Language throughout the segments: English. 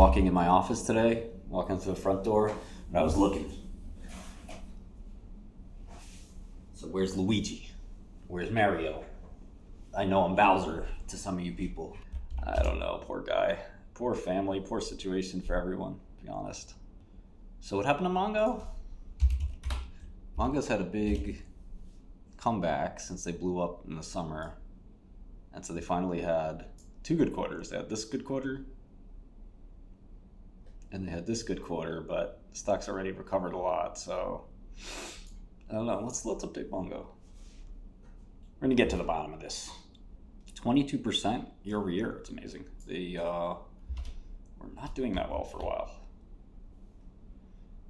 walking in my office today, walking through the front door, and I was looking. So where's Luigi? Where's Mario? I know I'm Bowser to some of you people. I don't know, poor guy. Poor family, poor situation for everyone, to be honest. So what happened to Mongo? Mongo's had a big comeback since they blew up in the summer. And so they finally had two good quarters. They had this good quarter, and they had this good quarter, but the stock's already recovered a lot, so I don't know. Let's update Mongo. We're gonna get to the bottom of this. 22% year over year. It's amazing. They were not doing that well for a while.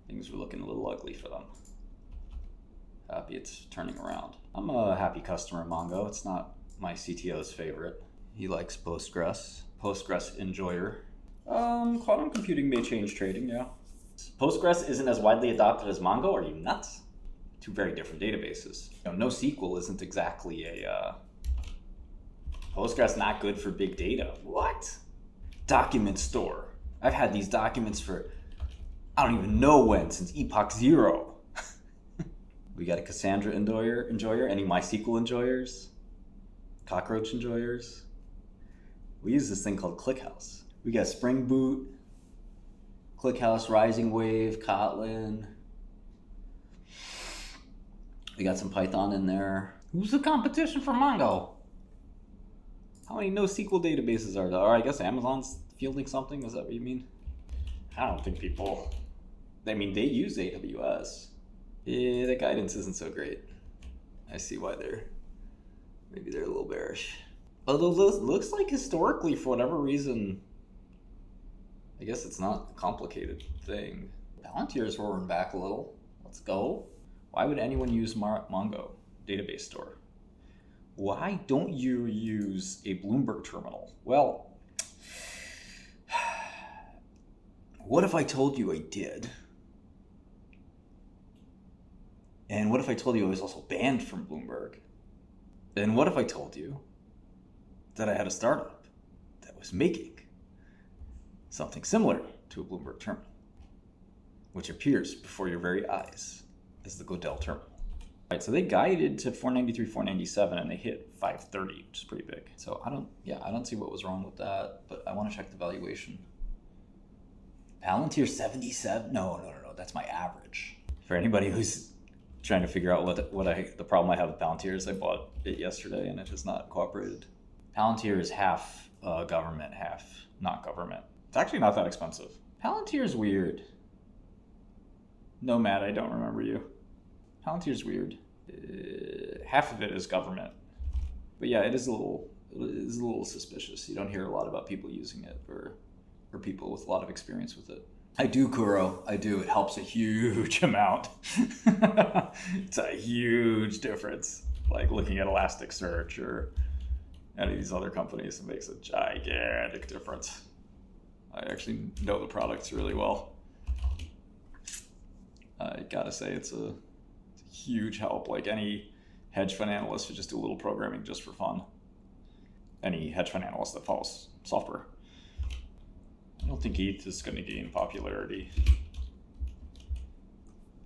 Things were looking a little ugly for them. Happy it's turning around. I'm a happy customer of Mongo. It's not my CTO's favorite. He likes Postgres. Postgres enjoyer. Quantum computing may change trading, yeah. Postgres isn't as widely adopted as Mongo. Are you nuts? Two very different databases. NoSQL isn't exactly a Postgres not good for big data. What? Document store. I've had these documents for I don't even know when, since Epoch 0. We got a Cassandra enjoyer. Any MySQL enjoyers? Cockroach enjoyers? We use this thing called ClickHouse. We got Spring Boot, ClickHouse, Rising Wave, Kotlin. We got some Python in there. Who's the competition for Mongo? How many NoSQL databases are there? Or I guess Amazon's fielding something. Is that what you mean? I don't think people. I mean, they use AWS. Yeah, the guidance isn't so great. I see why maybe they're a little bearish. Although it looks like historically, for whatever reason, I guess it's not a complicated thing. Palantir's roaring back a little. Let's go. Why would anyone use Mongo database store? Why don't you use a Bloomberg terminal? Well, what if I told you I did? And what if I told you I was also banned from Bloomberg? And what if I told you that I had a startup that was making something similar to a Bloomberg terminal, which appears before your very eyes as the Godel terminal? Right, so they guided to 493, 497, and they hit 530, which is pretty big. So I don't see what was wrong with that, but I want to check the valuation. Palantir 77? No, that's my average. For anybody who's trying to figure out the problem I have with Palantir is I bought it yesterday and it has not cooperated. Palantir is half government, half not government. It's actually not that expensive. Palantir is weird. Nomad, I don't remember you. Palantir's weird. Half of it is government, but yeah, it is a little suspicious. You don't hear a lot about people using it or people with a lot of experience with it. I do, Kuro. I do. It helps a huge amount. It's a huge difference. Like looking at Elasticsearch or any of these other companies, it makes a gigantic difference. I actually know the products really well. I gotta say, it's a huge help. Like any hedge fund analyst should just do a little programming just for fun. Any hedge fund analyst that follows software. I don't think ETH is going to gain popularity,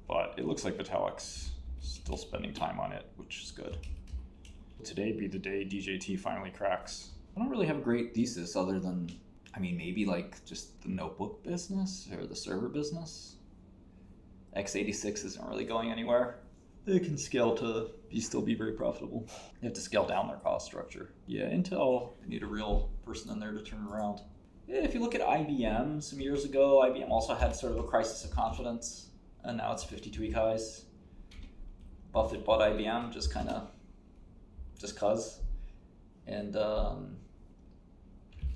but it looks like Biotech's still spending time on it, which is good. Today be the day DJT finally cracks. I don't really have a great thesis other than, maybe like just the notebook business or the server business. x86 isn't really going anywhere. They can scale to still be very profitable. They have to scale down their cost structure. Yeah, Intel, they need a real person in there to turn around. If you look at IBM some years ago, IBM also had sort of a crisis of confidence, and now it's 52-week highs. Buffett bought IBM just cause. And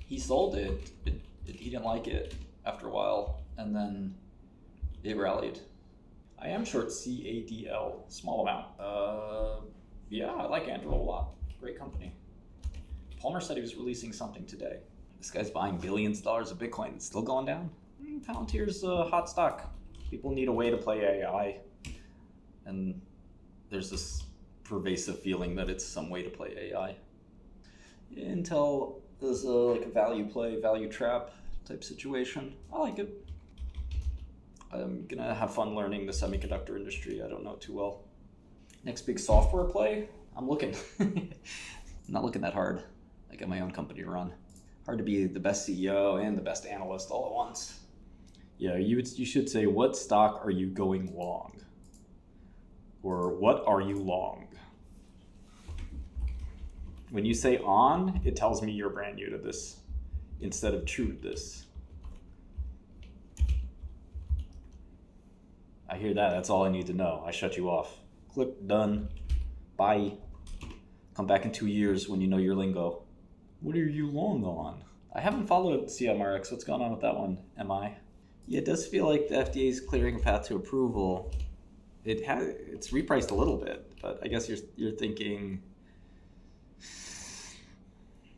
he sold it. He didn't like it after a while, and then it rallied. I am short CADL, small amount. Yeah, I like Andrew a lot. Great company. Palmer said he was releasing something today. This guy's buying billions of dollars of Bitcoin. It's still going down. Palantir's a hot stock. People need a way to play AI. And there's this pervasive feeling that it's some way to play AI. Intel is like a value play, value trap type situation. I like it. I'm gonna have fun learning the semiconductor industry. I don't know it too well. Next big software play, I'm looking. I'm not looking that hard. I got my own company to run. Hard to be the best CEO and the best analyst all at once. Yeah, you should say, what stock are you going long? Or what are you long? When you say on, it tells me you're brand new to this instead of true to this. I hear that. That's all I need to know. I shut you off. Click done. Bye. Come back in 2 years when you know your lingo. What are you long on? I haven't followed Chimerix. What's going on with that one? Am I? Yeah, it does feel like the FDA is clearing a path to approval. It's repriced a little bit, but I guess you're thinking.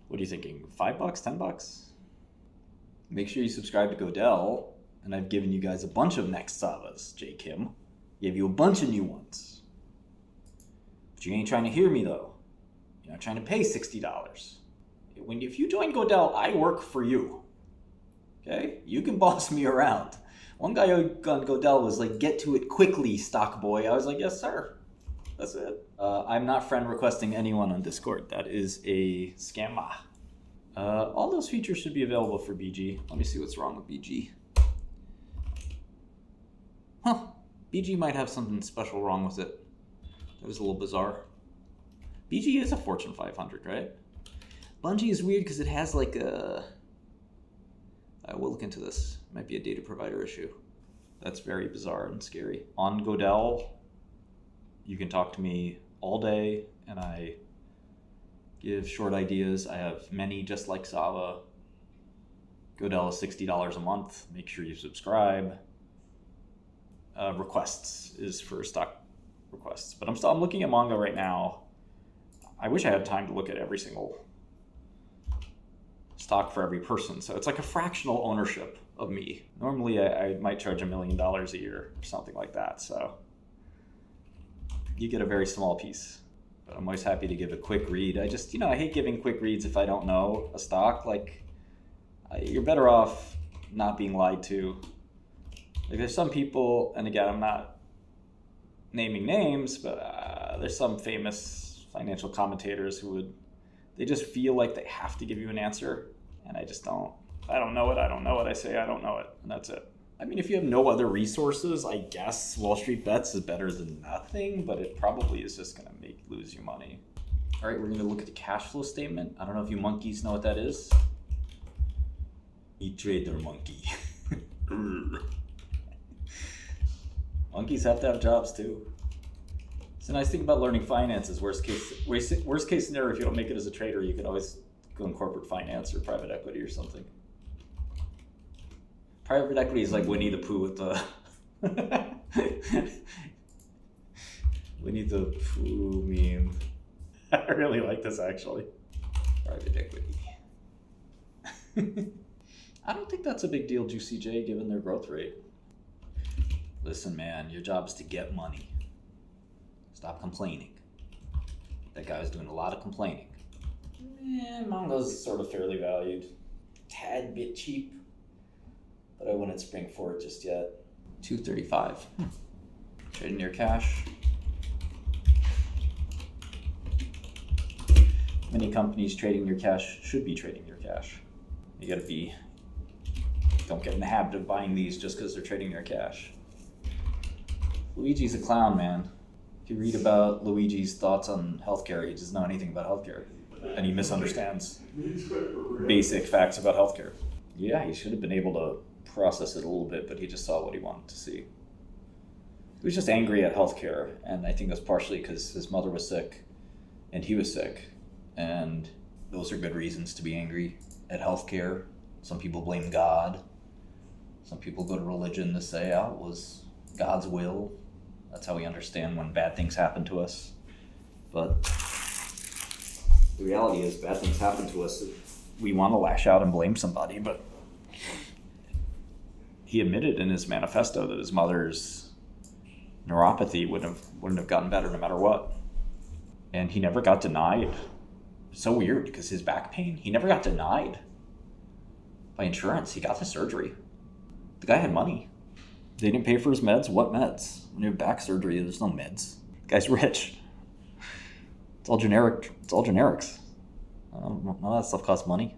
What are you thinking? $5, $10? Make sure you subscribe to 𝗏𝗏𝗘, and I've given you guys a bunch of next 𝗬𝗏𝗔𝗟, J. Kim. Gave you a bunch of new ones. But you ain't trying to hear me though. You're not trying to pay $60. If you join 𝗏𝗏𝗘, I work for you. Okay? You can boss me around. One guy on 𝗏𝗏𝗘 was like, get to it quickly, stock boy. I was like, yes, sir. That's it. I'm not friend requesting anyone on Discord. That is a scam. All those features should be available for BG. Let me see what's wrong with BG. Huh. BG might have something special wrong with it. That was a little bizarre. BG is a Fortune 500, right? Bungie is weird because it has like a... I will look into this. Might be a data provider issue. That's very bizarre and scary. On 𝗏𝗏𝗘, you can talk to me all day, and I give short ideas. I have many just like 𝗬𝗏. 𝗏𝗏𝗘 is $60 a month. Make sure you subscribe. Requests is for stock requests. But I'm looking at Mongo right now. I wish I had time to look at every single stock for every person. So it's like a fractional ownership of me. Normally I might charge $1 million a year or something like that. So you get a very small piece, but I'm always happy to give a quick read. I just, I hate giving quick reads if I don't know a stock. Like, you're better off not being lied to. Like, there's some people, and again, I'm not naming names, but there's some famous financial commentators they just feel like they have to give you an answer, and I just don't. If I don't know it, I don't know it. I say I don't know it, and that's it. I mean, if you have no other resources, I guess Wall Street Bets is better than nothing, but it probably is just going to lose you money. All right, we're going to look at the cash flow statement. I don't know if you monkeys know what that is. E-trader monkey. Monkeys have to have jobs too. It's a nice thing about learning finances. Worst case scenario, if you don't make it as a trader, you can always go in corporate finance or private equity or something. Private equity is like Winnie the Pooh with the Winnie the Pooh meme. I really like this actually. Private equity. I don't think that's a big deal, Juicy J, given their growth rate. Listen, man, your job is to get money. Stop complaining. That guy was doing a lot of complaining. Mongo's sort of fairly valued. Tad bit cheap. But I wouldn't spring for it just yet. 235. Trading near cash. Many companies trading near cash should be trading near cash. You gotta don't get in the habit of buying these just because they're trading near cash. Luigi's a clown, man. If you read about Luigi's thoughts on healthcare, he doesn't know anything about healthcare. And he misunderstands basic facts about healthcare. Yeah, he should have been able to process it a little bit, but he just saw what he wanted to see. He was just angry at healthcare, and I think that's partially because his mother was sick and he was sick. And those are good reasons to be angry at healthcare. Some people blame God. Some people go to religion to say, it was God's will. That's how we understand when bad things happen to us. But the reality is, bad things happen to us. We want to lash out and blame somebody, but he admitted in his manifesto that his mother's neuropathy wouldn't have gotten better no matter what. And he never got denied. It's so weird because his back pain, he never got denied. by insurance. He got the surgery. The guy had money. They didn't pay for his meds. What meds? When you have back surgery, there's no meds. The guy's rich. It's all generic. It's all generics. None of that stuff costs money.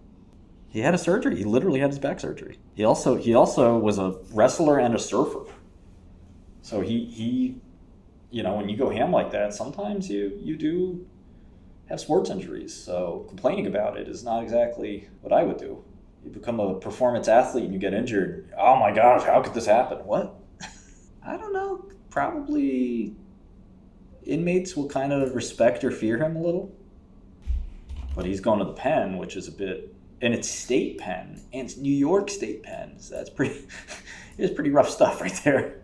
He had a surgery. He literally had his back surgery. He also was a wrestler and a surfer. So he when you go ham like that, sometimes you do have sports injuries. So complaining about it is not exactly what I would do. You become a performance athlete and you get injured. Oh my gosh, how could this happen? What? I don't know. Probably inmates will kind of respect or fear him a little. But he's going to the pen, which is a bit, and it's state pen, and it's New York state pen. So that's it's pretty rough stuff right there.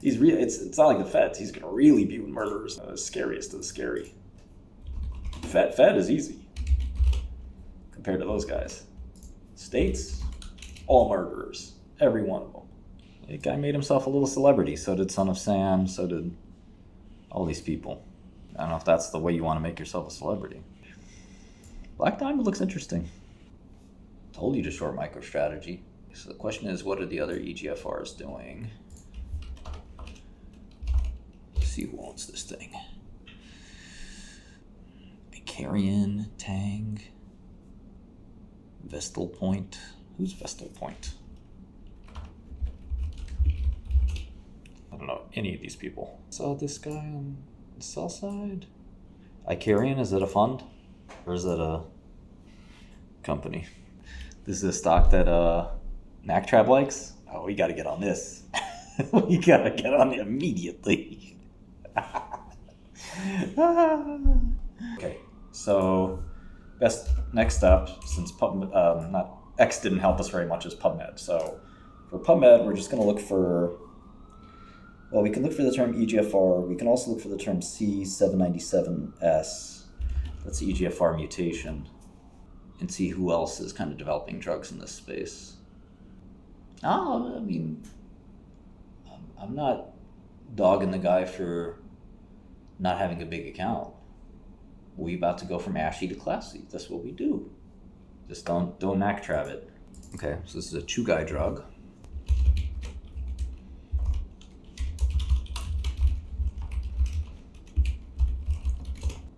It's not like the feds. He's gonna really be with murderers. Scariest of the scary. Fed is easy compared to those guys. States, all murderers, every one of them. The guy made himself a little celebrity. So did Son of Sam. So did all these people. I don't know if that's the way you want to make yourself a celebrity. Black Diamond looks interesting. Told you to short MicroStrategy. So the question is, what are the other EGFRs doing? Let's see who owns this thing. Icarian, Tang, Vestal Point. Who's Vestal Point? I don't know any of these people. Saw this guy on the sell side. Icarian, is it a fund? Or is it a company? This is a stock that Nactrab likes. Oh, we got to get on this. We got to get on it immediately. Okay, so next up, since X didn't help us very much, is PubMed. So for PubMed, we're just going to look for, well, we can look for the term EGFR. We can also look for the term C797S. That's the EGFR mutation, and see who else is kind of developing drugs in this space. I mean, I'm not dogging the guy for not having a big account. We about to go from ashy to classy. That's what we do. Just don't Nactrab it. Okay, so this is a Chugai drug.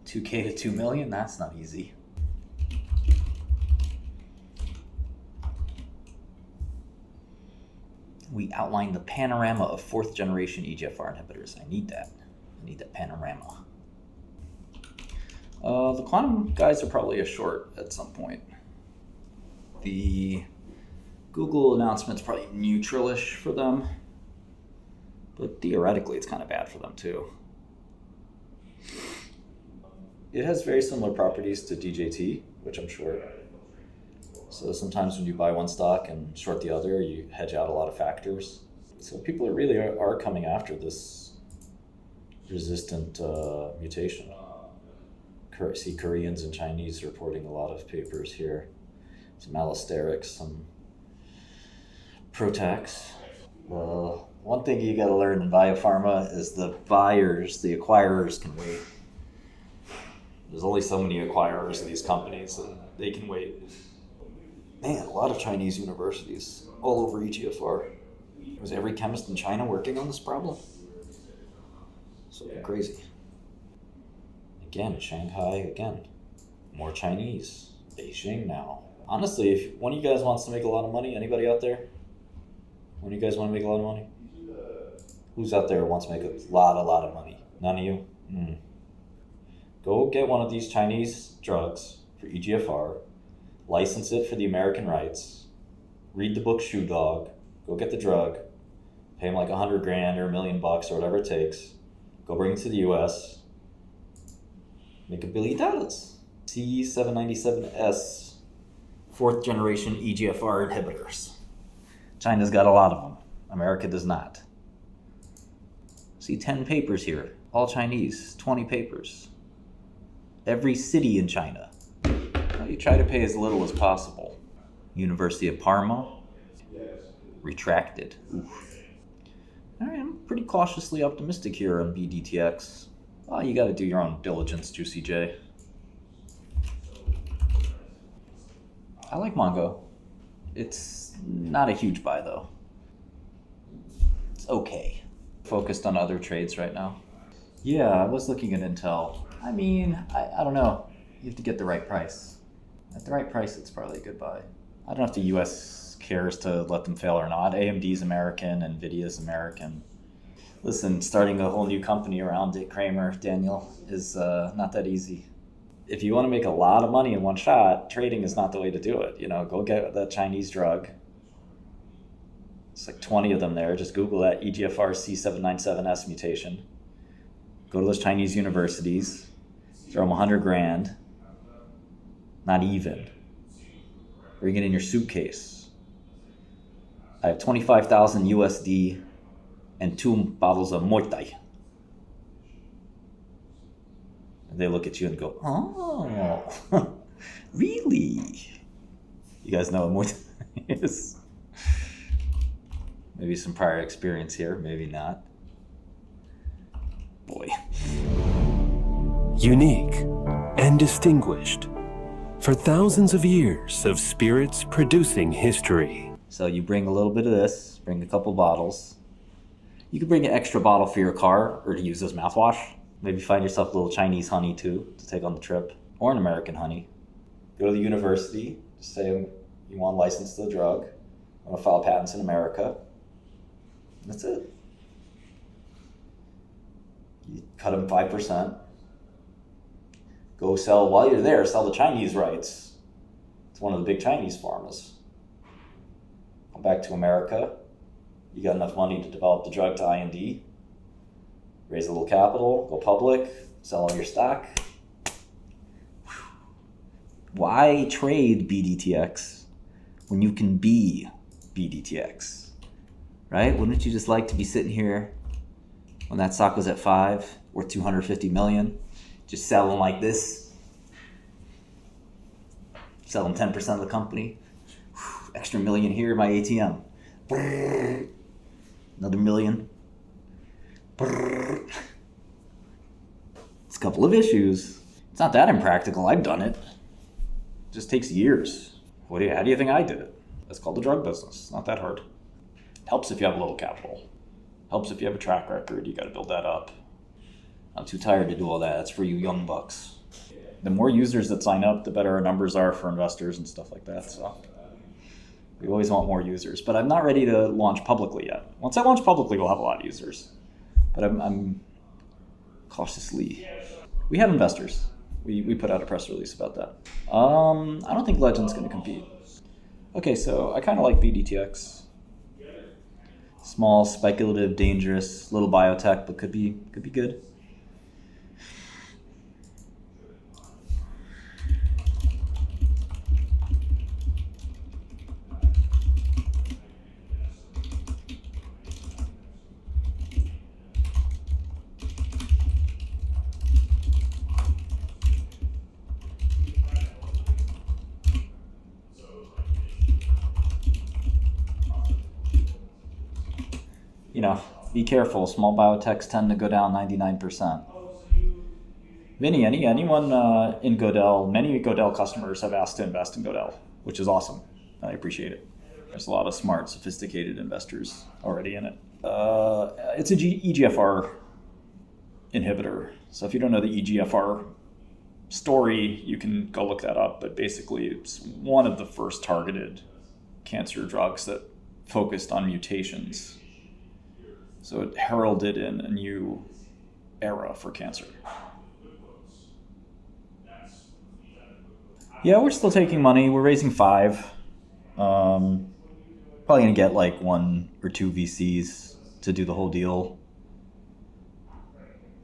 $2K to 2 million, that's not easy. We outlined the panorama of 4th generation EGFR inhibitors. I need that panorama. The quantum guys are probably a short at some point. The Google announcement's probably neutral-ish for them, but theoretically it's kind of bad for them too. It has very similar properties to DJT, which I'm short. So sometimes when you buy one stock and short the other, you hedge out a lot of factors. So people really are coming after this resistant mutation. See Koreans and Chinese reporting a lot of papers here. Some allosterics, some protacs. Well, one thing you gotta learn in biopharma is the buyers, the acquirers can wait. There's only so many acquirers of these companies, and they can wait. Man, a lot of Chinese universities all over EGFR. Was every chemist in China working on this problem? So crazy. Again, Shanghai, more Chinese. Beijing now. Honestly, if one of you guys wants to make a lot of money, anybody out there? One of you guys want to make a lot of money? Who's out there who wants to make a lot of money? None of you? Go get one of these Chinese drugs for EGFR, license it for the American rights, read the book Shoe Dog, go get the drug, pay them like $100,000 or $1 million or whatever it takes, go bring it to the US, make $1 billion. C797S, 4th generation EGFR inhibitors. China's got a lot of them. America does not. See 10 papers here, all Chinese, 20 papers. Every city in China. Well, you try to pay as little as possible. University of Parma, retracted. Oof. All right, I'm pretty cautiously optimistic here on BDTX. Well, you got to do your own diligence, Juicy J. I like Mongo. It's not a huge buy though. It's okay. Focused on other trades right now. Yeah, I was looking at Intel. I mean, I don't know. You have to get the right price. At the right price, it's probably a good buy. I don't know if the US cares to let them fail or not. AMD's American, NVIDIA's American. Listen, starting a whole new company around Dick Kramer, Daniel, is not that easy. If you want to make a lot of money in one shot, trading is not the way to do it. You know, go get that Chinese drug. It's like 20 of them there. Just Google that EGFR C797S mutation. Go to those Chinese universities, throw them 100 grand. Not even. Bring it in your suitcase. I have 25,000 USD and 2 bottles of 𝗦𝘁𝗲. And they look at you and go, oh, really? You guys know what 𝗦𝘁𝗲 is? Maybe some prior experience here, maybe not. Boy. Unique and distinguished for thousands of years of spirits producing history. So you bring a little bit of this, bring a couple bottles. You could bring an extra bottle for your car or to use as mouthwash. Maybe find yourself a little Chinese honey too to take on the trip, or an American honey. Go to the university, say you want to license the drug, you want to file patents in America. That's it. You cut them 5%. Go sell, while you're there, sell the Chinese rights. It's one of the big Chinese pharmas. Come back to America. You got enough money to develop the drug to IND. Raise a little capital, go public, sell all your stock. Why trade BDTX when you can be BDTX? Right? Wouldn't you just like to be sitting here when that stock was at 5, worth 250 million? Just sell them like this. Sell them 10% of the company. Extra million here, my ATM. Another million. It's a couple of issues. It's not that impractical. I've done it. It just takes years. How do you think I did it? That's called the drug business. It's not that hard. Helps if you have a little capital. Helps if you have a track record. You got to build that up. I'm too tired to do all that. That's for you young bucks. The more users that sign up, the better our numbers are for investors and stuff like that. So we always want more users. But I'm not ready to launch publicly yet. Once I launch publicly, we'll have a lot of users. But I'm cautiously. We have investors. We put out a press release about that. I don't think Legend's going to compete. Okay, so I kind of like BDTX. Small, speculative, dangerous, little biotech, but could be good. You know, be careful. Small biotechs tend to go down 99%. Vinny, anyone in Godel, many Godel customers have asked to invest in Godel, which is awesome. I appreciate it. There's a lot of smart, sophisticated investors already in it. It's a EGFR inhibitor. So if you don't know the EGFR story, you can go look that up. But basically, it's one of the first targeted cancer drugs that focused on mutations. So it heralded in a new era for cancer. Yeah, we're still taking money. We're raising 5. Probably gonna get like 1 or 2 VCs to do the whole deal.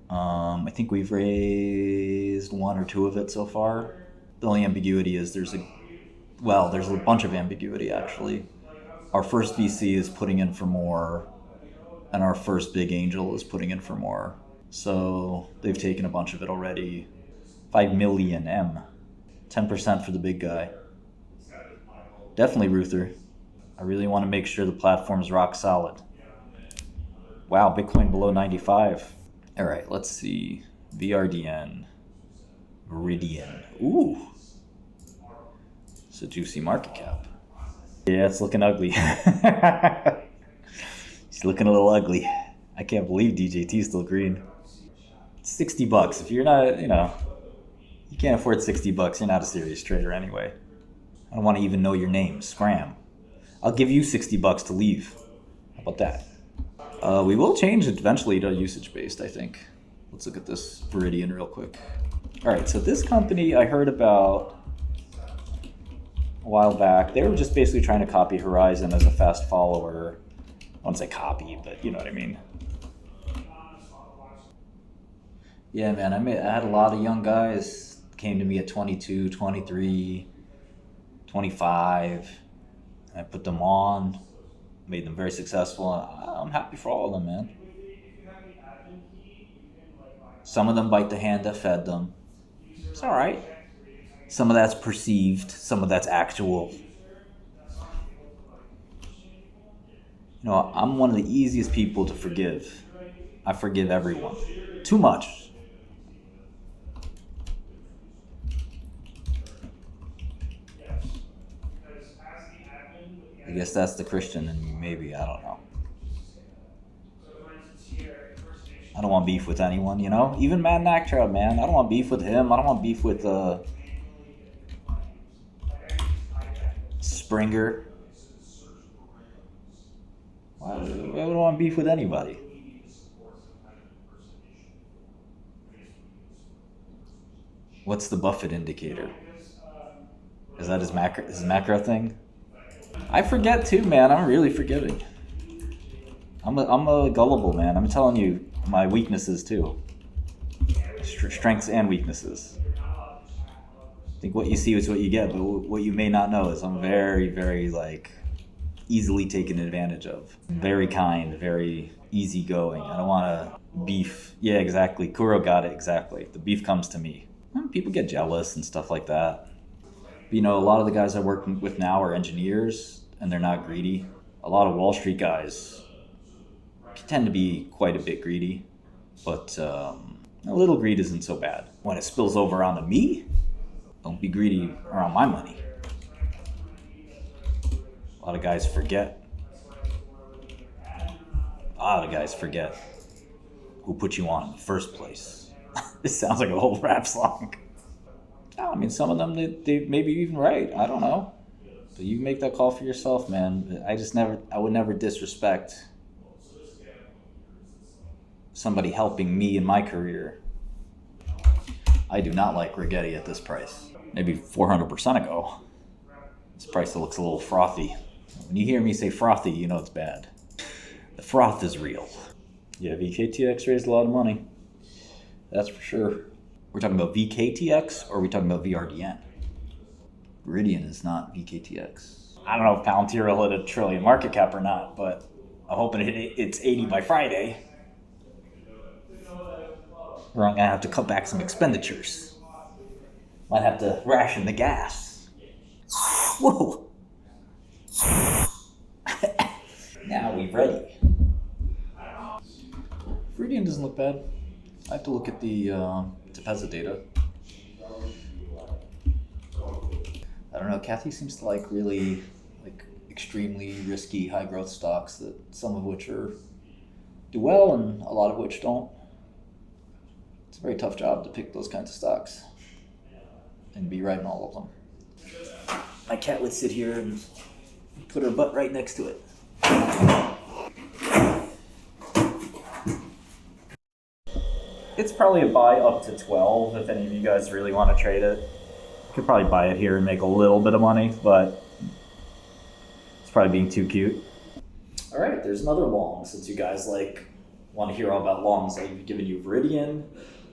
I think we've raised 1 or 2 of it so far. The only ambiguity is there's a bunch of ambiguity actually. Our first VC is putting in for more, and our first big angel is putting in for more. So they've taken a bunch of it already. 5 million M. 10% for the big guy. Definitely Ruther. I really want to make sure the platform's rock solid. Wow, Bitcoin below 95. All right, let's see. VRDN. Virdian. Ooh. It's a juicy market cap. Yeah, it's looking ugly. It's looking a little ugly. I can't believe DJT is still green. It's $60. If you're not, you can't afford $60, you're not a serious trader anyway. I don't want to even know your name. Scram. I'll give you $60 to leave. How about that? We will change it eventually to usage-based, I think. Let's look at this Virdian real quick. All right, so this company I heard about a while back. They were just basically trying to copy Horizon as a fast follower. I wouldn't say copy, but you know what I mean. Yeah, man, I had a lot of young guys came to me at 22, 23, 25. I put them on, made them very successful. I'm happy for all of them, man. Some of them bite the hand that fed them. It's all right. Some of that's perceived, some of that's actual. I'm one of the easiest people to forgive. I forgive everyone. Too much. I guess that's the Christian in me, maybe, I don't know. I don't want beef with anyone, Even Matt Nacktrout, man. I don't want beef with him. I don't want beef with Springer. I don't want beef with anybody. What's the Buffett indicator? Is that his macro thing? I forget too, man. I'm really forgiving. I'm a gullible man. I'm telling you my weaknesses too. Strengths and weaknesses. I think what you see is what you get, but what you may not know is I'm very, very easily taken advantage of. Very kind, very easygoing. I don't want to beef. Yeah, exactly. Kuro got it exactly. The beef comes to me. People get jealous and stuff like that. But, a lot of the guys I work with now are engineers, and they're not greedy. A lot of Wall Street guys tend to be quite a bit greedy, but a little greed isn't so bad. When it spills over onto me, don't be greedy around my money. A lot of guys forget. Who put you on in the first place. This sounds like a whole rap song. Some of them, they maybe even right. I don't know. But you make that call for yourself, man. I would never disrespect somebody helping me in my career. I do not like Rigetti at this price. Maybe 400% ago. This price looks a little frothy. When you hear me say frothy, you know it's bad. The froth is real. Yeah, VKTX raised a lot of money. That's for sure. We're talking about VKTX or are we talking about VRDN? Virdian is not VKTX. I don't know if Palantir will hit $1 trillion market cap or not, but I'm hoping it's 80 by Friday. Or I'm going to have to cut back some expenditures. Might have to ration the gas. Whoa! Now we're ready. Virdian doesn't look bad. I have to look at the 𝗕𝗏𝗄𝗧 data. I don't know, Kathy seems to really extremely risky high growth stocks that some of which do well and a lot of which don't. It's a very tough job to pick those kinds of stocks and be right in all of them. My cat would sit here and put her butt right next to it. It's probably a buy up to 12 if any of you guys really want to trade it. You could probably buy it here and make a little bit of money, but it's probably being too cute. All right, there's another long since you guys want to hear all about longs. I've given you Virdian,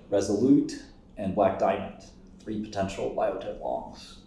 Resolute, and Black Diamond, 3 potential biotech longs.